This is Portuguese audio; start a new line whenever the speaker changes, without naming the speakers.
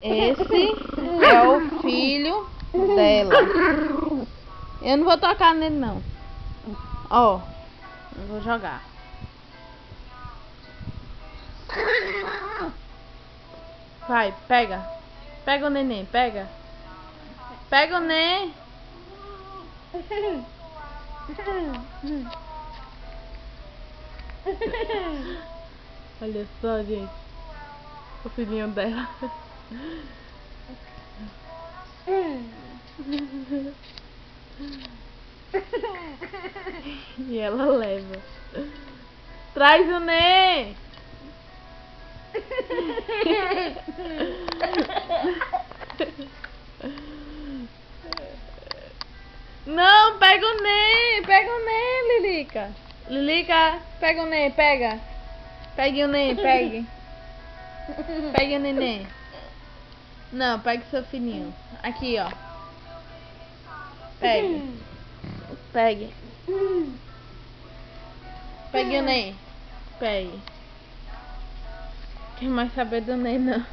Esse é o filho dela. Eu não vou tocar nele não. Ó, eu vou jogar. Vai, pega. Pega o neném, pega. Pega o neném. Olha só, gente. O filhinho dela. E ela leva. Traz o neném. Não, pega o neném, Lilica. Lilica, pega o neném, pega. Pegue o neném, pegue. Pegue o neném. Não, pegue seu filhinho. Aqui, ó. Pegue. Pegue. Pegue o neném. Pegue. Quer mais saber do neném, não.